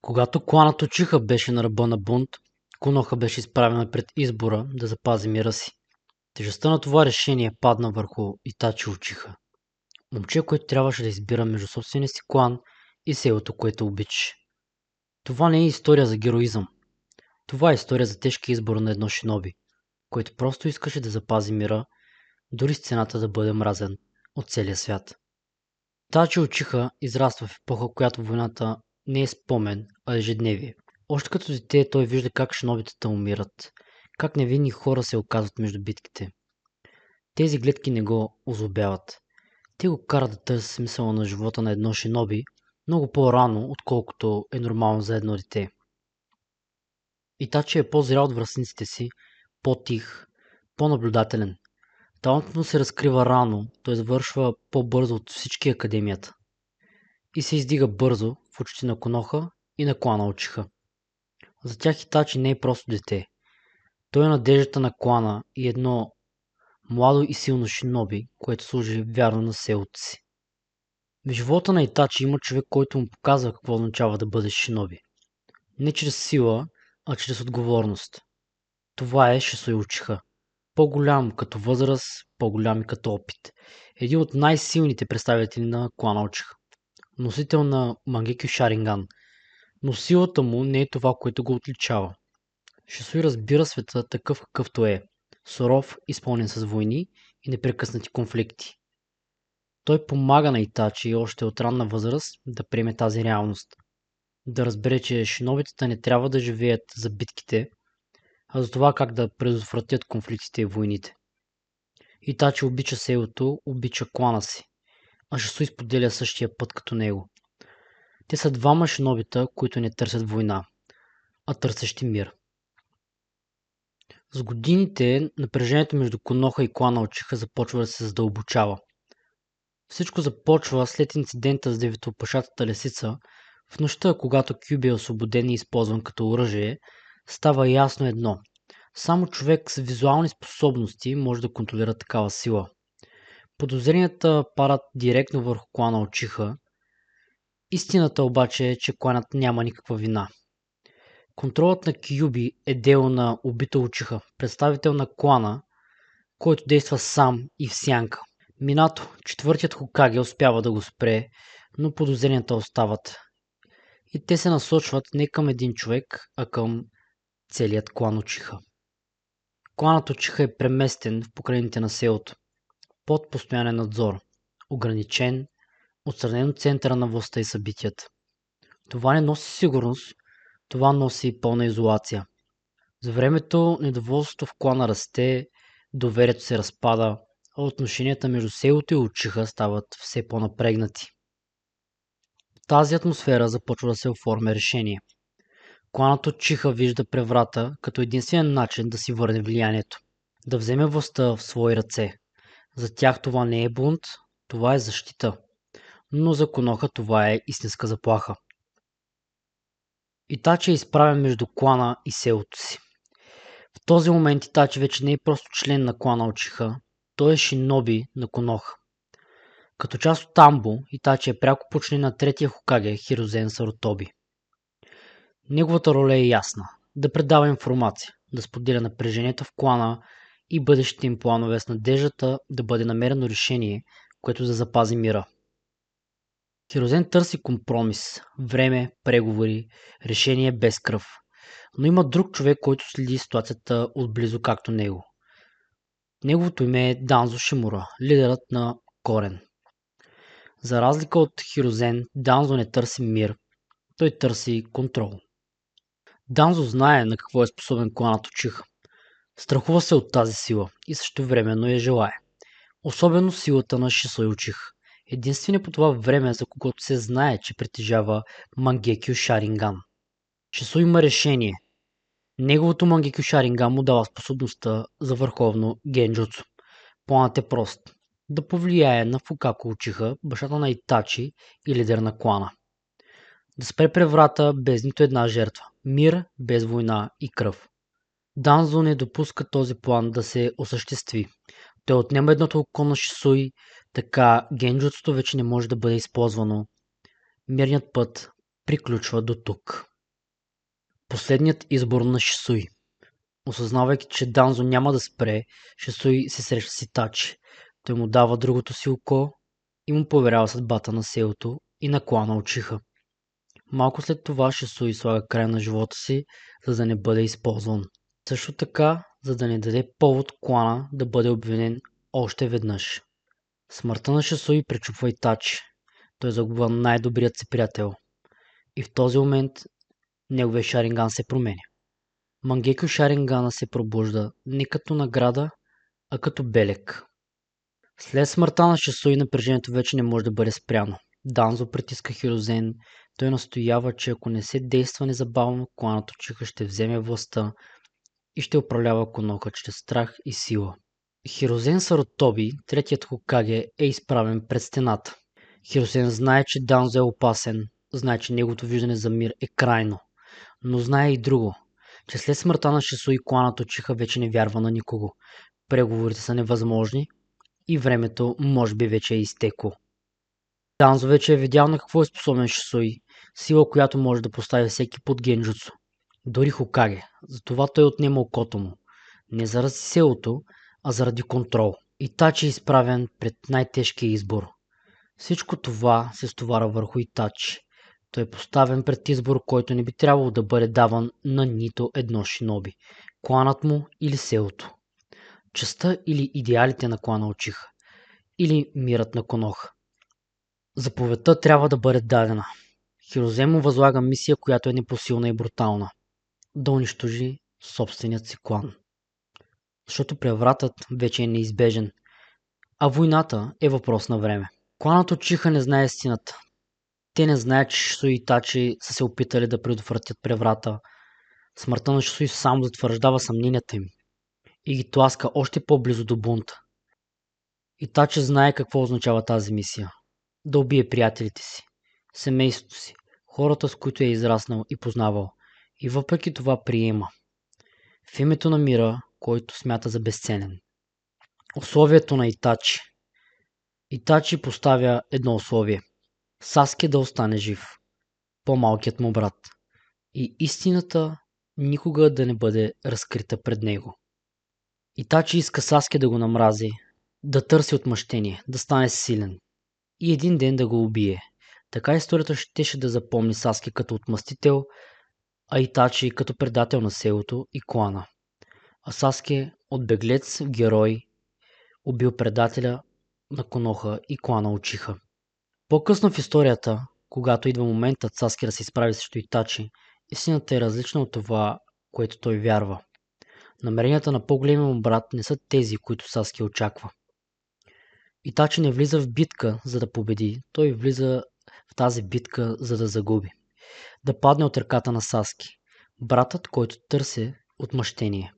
Когато кланът Учиха беше на ръба на бунт, Коноха беше изправена пред избора да запази мира си. Тежестта на това решение падна върху Итачи Учиха. Момче, което трябваше да избира между собствения си клан и селото, което обичаше. Това не е история за героизъм. Това е история за тежки избор на едно шиноби, което просто искаше да запази мира, дори с цената да бъде мразен от целия свят. Тачи Учиха израства в епоха, в която войната не е спомен, а ежедневие. Още като дете той вижда как шинобитата умират, как невинни хора се оказват между битките. Тези гледки не го озлобяват. Те го карат да търси смисъла на живота на едно шиноби много по-рано, отколкото е нормално за едно дете. Итачи е по-зрял от връстниците си, по-тих, по-наблюдателен. Талантът му се разкрива рано, той завършва по-бързо от всички академията. И се издига бързо в очите на Коноха и на клана Учиха. За тях Итачи не е просто дете. Той е надеждата на клана и едно младо и силно шиноби, което служи вярно на селото си. В живота на Итачи има човек, който му показва какво означава да бъдеш шиноби. Не чрез сила, а чрез отговорност. Това е Шисой Учиха. По-голям като възраст, по-голям и като опит. Един от най-силните представители на клана Учиха. Носител на Мангекю Шаринган. Но силата му не е това, което го отличава. Шисой разбира света такъв какъвто е. Суров, изпълнен с войни и непрекъснати конфликти. Той помага на Итачи още от ранна възраст да приеме тази реалност. Да разбере, че шинобитата не трябва да живеят за битките, а за това как да предотвратят конфликтите и войните. Итачи обича селото, обича клана си, а Шисой споделя същия път като него. Те са двама шинобита, които не търсят война, а търсещи мир. С годините напрежението между Коноха и клана Учиха започва да се задълбочава. Всичко започва след инцидента с деветоопашатата лисица. В нощта, когато Кюби е освободен и използван като оръжие, става ясно едно. Само човек с визуални способности може да контролира такава сила. Подозренията падат директно върху клана Учиха. Истината обаче е, че кланът няма никаква вина. Контролът на Кюби е дело на убита Учиха, представител на клана, който действа сам и в сянка. Минато, четвъртият Хокаге, успява да го спре, но подозренията остават. И те се насочват не към един човек, а към целият клан Учиха. Кланът Учиха е преместен в покрайните на селото, под постоянен надзор, ограничен, отстранен от центъра на властта и събитията. Това не носи сигурност, това носи пълна изолация. За времето недоволството в клана расте, доверието се разпада, а отношенията между селото и Учиха стават все по-напрегнати. В тази атмосфера започва да се оформя решение. Кланът Учиха вижда преврата като единствен начин да си върне влиянието, да вземе властта в свои ръце. За тях това не е бунт, това е защита, но за Коноха това е истинска заплаха. Итачи е изправен между клана и селото си. В този момент Итачи вече не е просто член на клана Учиха, той е шиноби на Коноха. Като част от Амбо, Итачи е пряко подчинен на третия Хокаге Хирозен Сарутоби. Неговата роля е ясна – да предава информация, да споделя напрежението в клана и бъдещите им планове с надеждата да бъде намерено решение, което да запази мира. Хирозен търси компромис, време, преговори, решение без кръв. Но има друг човек, който следи ситуацията отблизо както него. Неговото име е Данзо Шимура, лидерът на Корен. За разлика от Хирозен, Данзо не търси мир, той търси контрол. Данзо знае на какво е способен кланът Учиха. Страхува се от тази сила и същевременно я желае. Особено силата на Шисой Учиха. Единственият по това време, за когото се знае, че притежава Мангекю Шаринган. Шисой има решение. Неговото Мангекю Шаринган му дава способността за върховно генджуцу. Планът е прост. Да повлияе на Фукако Учиха, бащата на Итачи и лидер на клана. Да спре преврата без нито една жертва. Мир без война и кръв. Данзо не допуска този план да се осъществи. Той отнема едното око на Шисой, така генджуцуто вече не може да бъде използвано. Мирният път приключва до тук. Последният избор на Шисуи. Осъзнавайки, че Данзо няма да спре, Шисуи се среща с Итачи. Той му дава другото си око и му поверява съдбата на селото и на клана Учиха. Малко след това Шисуи слага край на живота си, за да не бъде използван. Също така, за да не даде повод клана да бъде обвинен още веднъж. Смъртта на Шисуи пречупва Итачи. Той загубва най-добрият си приятел. И в този момент неговия Шаринган се променя. Мангекю Шарингана се пробужда не като награда, а като белег. След смъртта на Шисуи напрежението вече не може да бъде спряно. Данзо притиска Хирозен. Той настоява, че ако не се действа незабавно, кланът Учиха ще вземе властта и ще управлява Коноха чрез страх и сила. Хирозен Сарутоби, третият Хокаге, е изправен пред стената. Хирозен знае, че Данзо е опасен, знае, че неговото виждане за мир е крайно, но знае и друго, че след смъртта на Шисуи кланът Учиха вече не вярва на никого. Преговорите са невъзможни и времето може би вече е изтекло. Данзо вече е видял на какво е способен Шисуи, сила, която може да постави всеки под генджуцу, дори Хокаге. Затова той отнема окото му, не заради селото, а заради контрол. Итачи е изправен пред най-тежкия избор. Всичко това се стовара върху Итачи. Той е поставен пред избор, който не би трябвало да бъде даван на нито едно шиноби. Кланът му или селото. Честта или идеалите на клана Учиха. Или мирът на Коноха. Заповедта трябва да бъде дадена. Хирозен му възлага мисия, която е непосилна и брутална. Да унищожи собственият си клан. Защото превратът вече е неизбежен, а войната е въпрос на време. Кланът Учиха не знае истината. Те не знаят, че Шисуи и Итачи са се опитали да предотвратят преврата. Смъртта на Шисуи само затвърждава съмненията им и ги тласка още по-близо до бунта. Итачи знае какво означава тази мисия. Да убие приятелите си, семейството си, хората, с които е израснал и познавал. И въпреки това приема. В името на мира, който смята за безценен. Условието на Итачи. Итачи поставя едно условие. Саске да остане жив. По-малкият му брат. И истината никога да не бъде разкрита пред него. Итачи иска Саске да го намрази, да търси отмъщение, да стане силен и един ден да го убие. Така историята щеше да запомни Саске като отмъстител, а Итачи като предател на селото и клана. А Саске от беглец, герой, убил предателя на Коноха и клана Учиха. По-късно в историята, когато идва моментът Саске да се изправи срещу Итачи, истината е различна от това, което той вярва. Намеренията на по-големия му брат не са тези, които Саске очаква. Итачи не влиза в битка, за да победи. Той влиза в тази битка, за да загуби. Да падне от ръката на Саске. Братът, който търси отмъщение.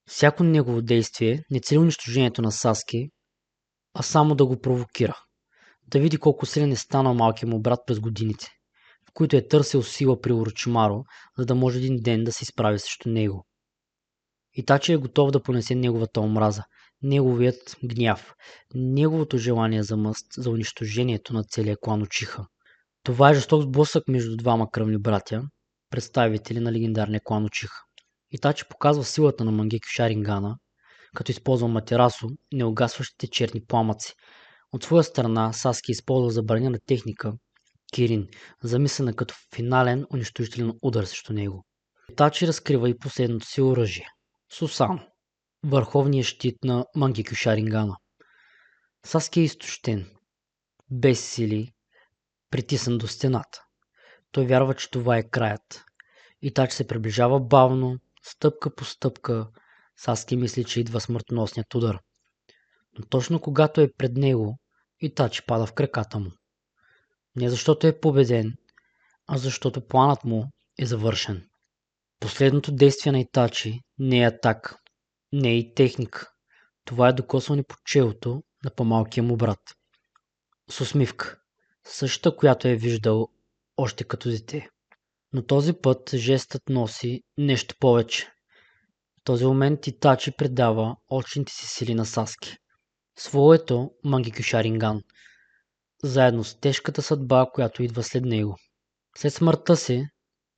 Всяко негово действие не цели унищожението на Саске, а само да го провокира. Да види колко силен е станал малкият му брат през годините, в които е търсил сила при Орочимаро, за да може един ден да се изправи срещу него. Итачи е готов да понесе неговата омраза, неговият гняв, неговото желание за мъст, за унищожението на целия клан Учиха. Това е жесток сблъсък между двама кръвни братя, представители на легендарния клан Учиха. Итачи показва силата на Мангекю Шарингана, като използва Матерасо, неугасващите черни пламъци. От своя страна Саске използва забранена техника Кирин, замислена като финален унищожителен удар срещу него. Итачи разкрива и последното си оръжие – Сусано, върховният щит на Мангекю Шарингана. Саске е изтощен, без сили, притисан до стената. Той вярва, че това е краят. Итачи се приближава бавно, стъпка по стъпка. Саске мисли, че идва смъртоносният удар. Но точно когато е пред него, Итачи пада в краката му. Не защото е победен, а защото планът му е завършен. Последното действие на Итачи не е атака, не е и техника. Това е докосване по челото на по-малкия му брат. С усмивка, същата, която е виждал още като дете. Но този път жестът носи нещо повече. В този момент Итачи предава очните си сили на Саске. Своето Мангекю Шаринган, заедно с тежката съдба, която идва след него. След смъртта си,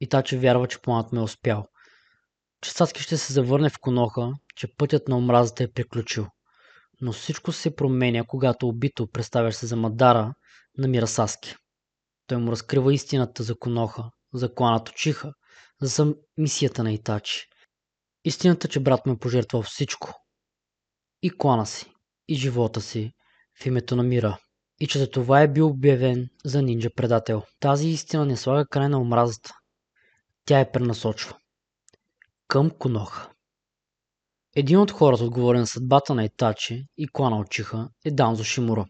Итачи вярва, че планът му е успял. Че Саски ще се завърне в Коноха, че пътят на омразата е приключил. Но всичко се променя, когато убито, представяш се за Мадара, намира Саски. Той му разкрива истината за Коноха, за клана Точиха, за мисията на Итачи. Истината, че брат му е пожертвал всичко. И клана си, и живота си, в името на мира. И че за това е бил обявен за нинджа предател. Тази истина не слага край на омразата. Тя я пренасочва към Коноха. Един от хората, отговорен на съдбата на Итачи и клана Учиха, е Данзо Шимура.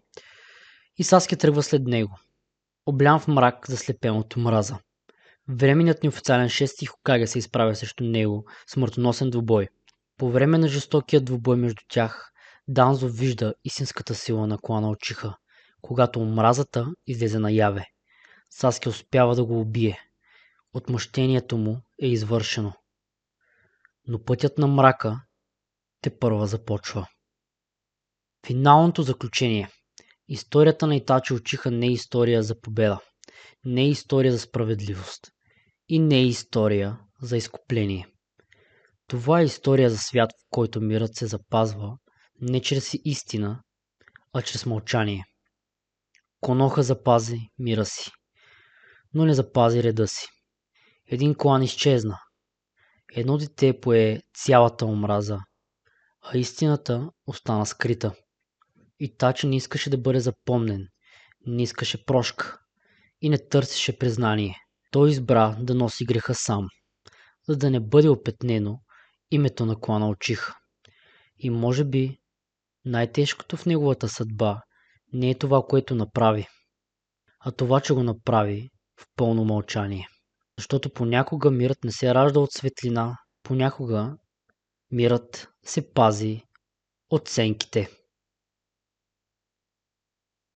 И Саски тръгва след него, облян в мрак, заслепен от омраза. Временният неофициален шести Хокаге се изправя срещу него в смъртоносен двубой. По време на жестокия двубой между тях, Данзо вижда истинската сила на клана Учиха, когато омразата излезе наяве. Саски успява да го убие. Отмъщението му е извършено. Но пътят на мрака тепърва започва. Финалното заключение. Историята на Итачи Учиха не е история за победа, не е история за справедливост и не е история за изкупление. Това е история за свят, в който мирът се запазва не чрез истина, а чрез мълчание. Коноха запази мира си, но не запази реда си. Един клан изчезна. Едно дете пое цялата омраза, а истината остана скрита. Итачи не искаше да бъде запомнен, не искаше прошка и не търсеше признание. Той избра да носи греха сам, за да не бъде опетнено името на клана Учиха. И може би най-тежкото в неговата съдба не е това, което направи, а това, че го направи в пълно мълчание. Защото понякога мирът не се ражда от светлина, понякога мирът се пази от сенките.